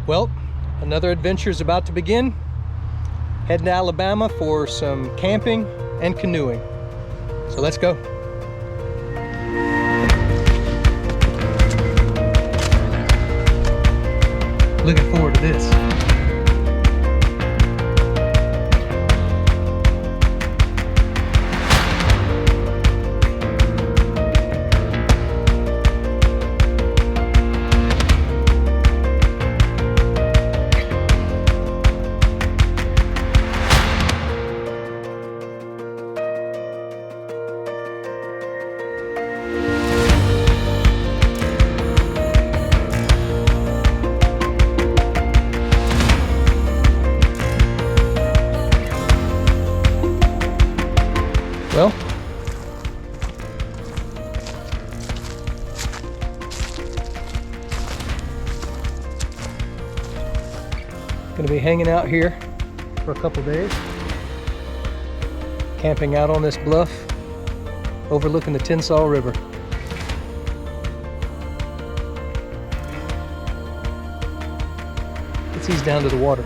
Well, another adventure is about to begin. Heading to Alabama for some camping and canoeing. So let's go. Looking forward to this. Well, gonna be hanging out here for a couple days, camping out on this bluff overlooking the Tensaw River. Let's ease down to the water.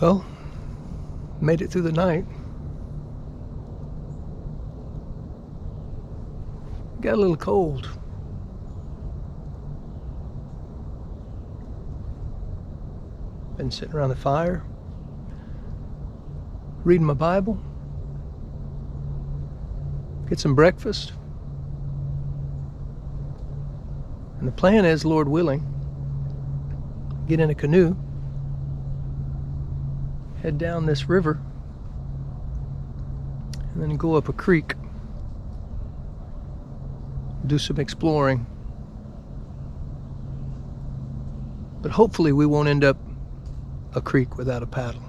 Well, made it through the night. Got a little cold. Been sitting around the fire, reading my Bible, get some breakfast. And the plan is, Lord willing, get in a canoe, head down this river, and then go up a creek, do some exploring. But hopefully we won't end up a creek without a paddle.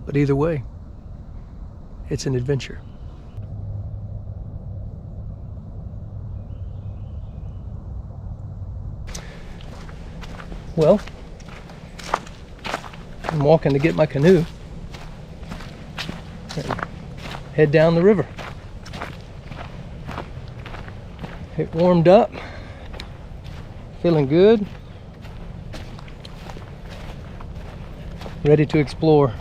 But either way, it's an adventure. Well, I'm walking to get my canoe and head down the river. It warmed up, feeling good, ready to explore.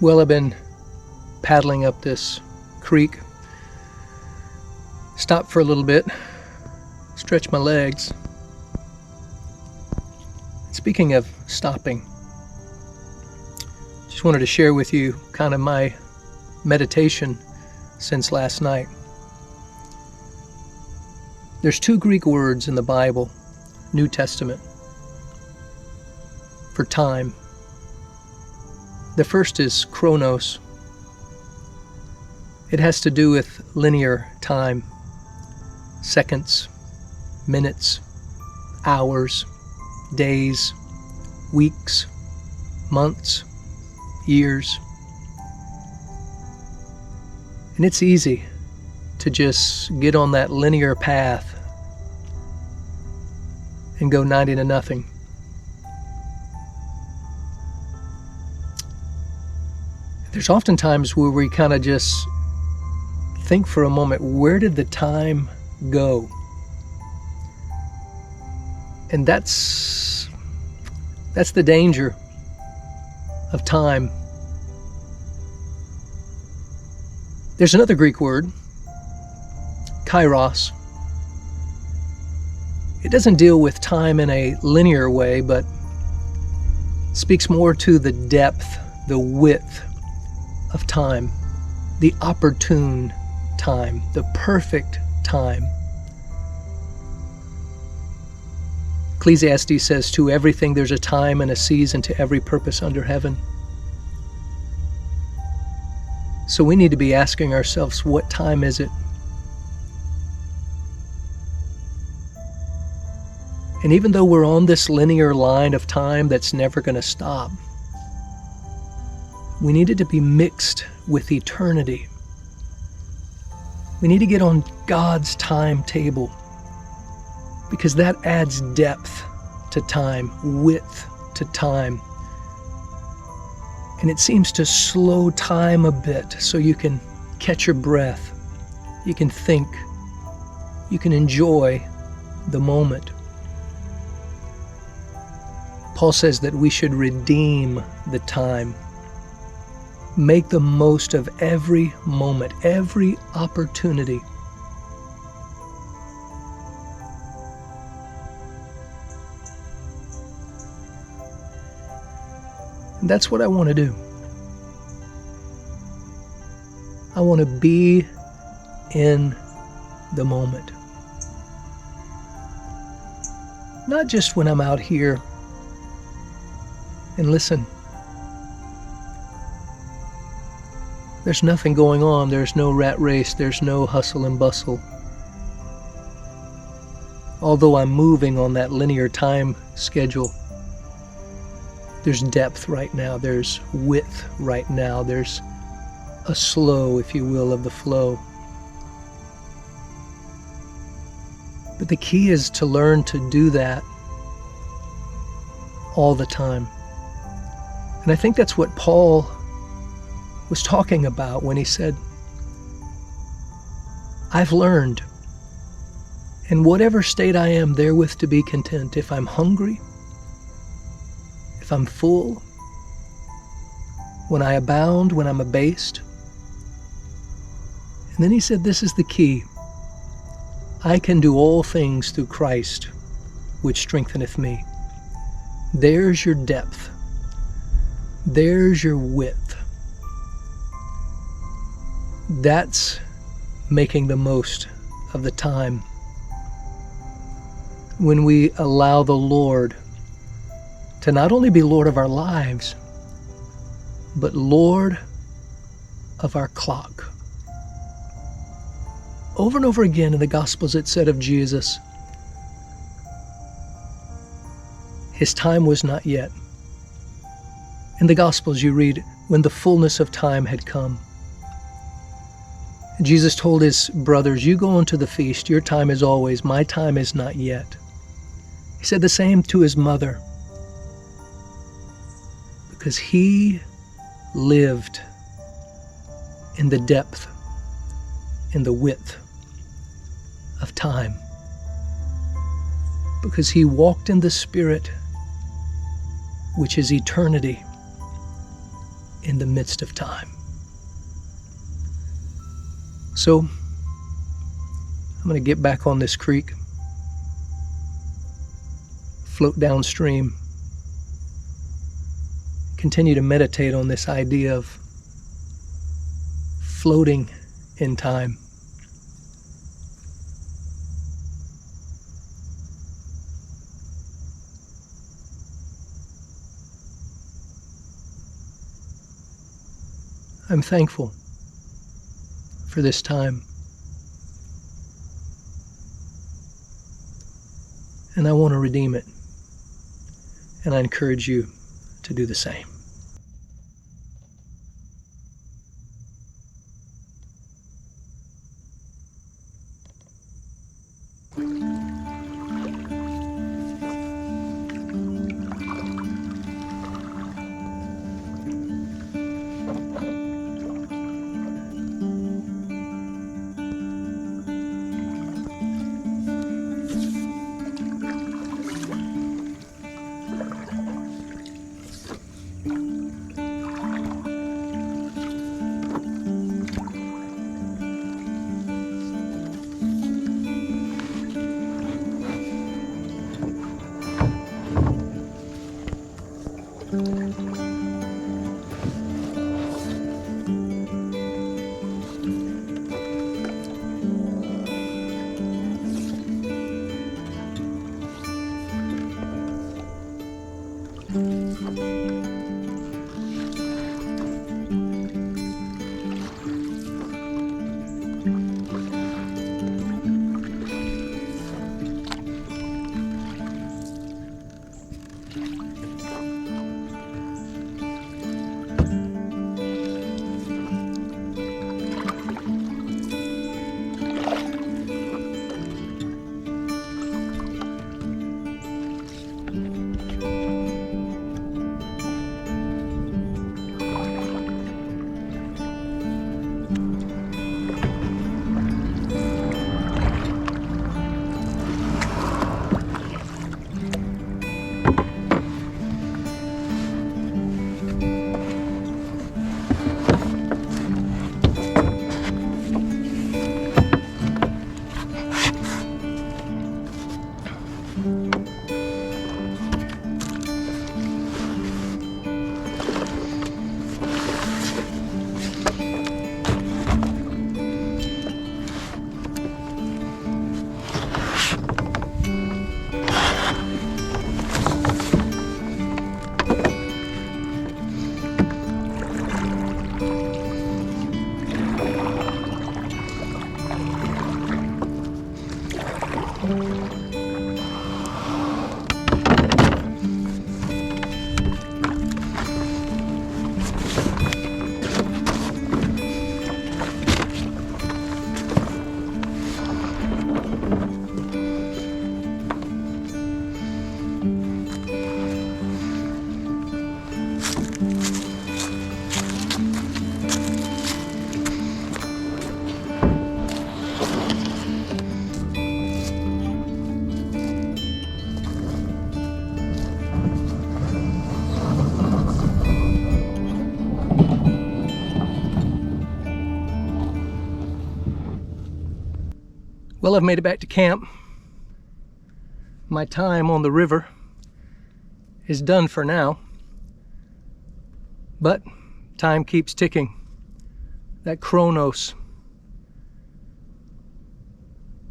Well, I've been paddling up this creek. Stopped for a little bit, stretch my legs. Speaking of stopping, just wanted to share with you kind of my meditation since last night. There's 2 Greek words in the Bible, New Testament, for time. The first is chronos. It has to do with linear time. Seconds, minutes, hours, days, weeks, months, years. And it's easy to just get on that linear path and go 90 to nothing. There's often times where we kind of just think for a moment, where did the time go? And that's the danger of time. There's another Greek word, kairos. It doesn't deal with time in a linear way, but speaks more to the depth, the width of time, the opportune time, the perfect time. Ecclesiastes says, to everything there's a time and a season to every purpose under heaven. So we need to be asking ourselves, what time is it? And even though we're on this linear line of time that's never going to stop, we need it to be mixed with eternity. We need to get on God's timetable, because that adds depth to time, width to time. And it seems to slow time a bit so you can catch your breath, you can think, you can enjoy the moment. Paul says that we should redeem the time. Make the most of every moment, every opportunity. And that's what I want to do. I want to be in the moment. Not just when I'm out here. And listen, there's nothing going on. There's no rat race. There's no hustle and bustle. Although I'm moving on that linear time schedule, there's depth right now. There's width right now. There's a slow, if you will, of the flow. But the key is to learn to do that all the time. And I think that's what Paul was talking about when he said, I've learned, in whatever state I am, therewith to be content. If I'm hungry, if I'm full, when I abound, when I'm abased. And then he said, this is the key. I can do all things through Christ, which strengtheneth me. There's your depth. There's your width. That's making the most of the time. When we allow the Lord to not only be Lord of our lives, but Lord of our clock. Over and over again in the Gospels it said of Jesus, his time was not yet. In the Gospels you read, when the fullness of time had come. Jesus told his brothers, you go into the feast, your time is always, my time is not yet. He said the same to his mother, because he lived in the depth, in the width of time, because he walked in the Spirit, which is eternity, in the midst of time. So I'm going to get back on this creek, float downstream, continue to meditate on this idea of floating in time. I'm thankful for this time, and I want to redeem it, and I encourage you to do the same. Well, I've made it back to camp. My time on the river is done for now, but time keeps ticking. That chronos.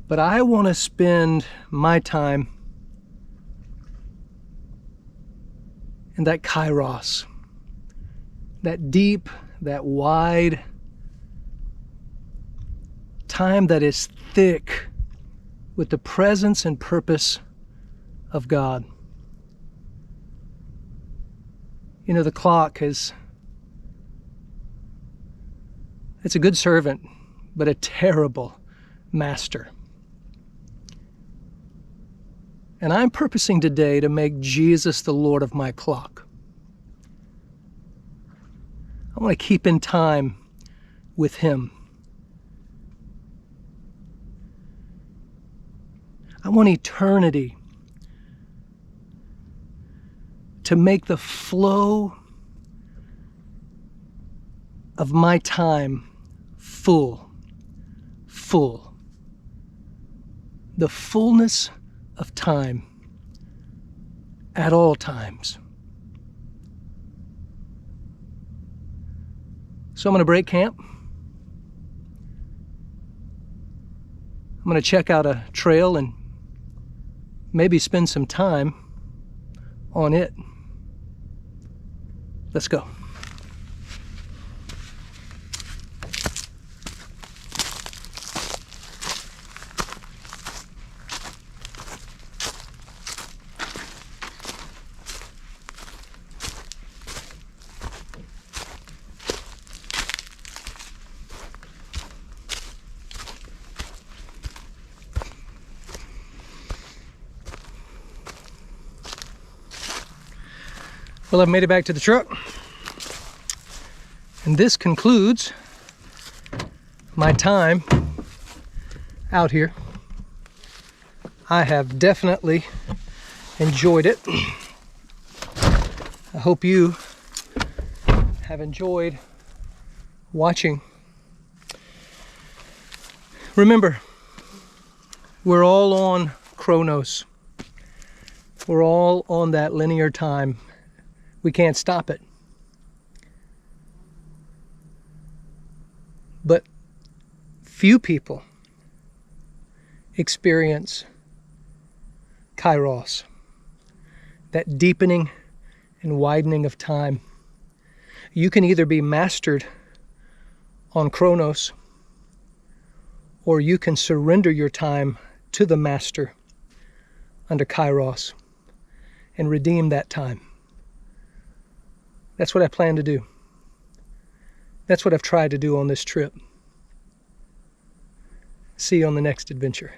But I want to spend my time in that kairos, that deep, that wide time that is thick with the presence and purpose of God. You know, the clock it's a good servant, but a terrible master. And I'm purposing today to make Jesus the Lord of my clock. I want to keep in time with Him. I want eternity to make the flow of my time full. The fullness of time at all times. So I'm going to break camp. I'm going to check out a trail and maybe spend some time on it. Let's go. Well, I've made it back to the truck, and this concludes my time out here. I have definitely enjoyed it. I hope you have enjoyed watching. Remember, we're all on Chronos. We're all on that linear time. We can't stop it. But few people experience Kairos, that deepening and widening of time. You can either be mastered on Chronos, or you can surrender your time to the master under Kairos and redeem that time. That's what I plan to do. That's what I've tried to do on this trip. See you on the next adventure.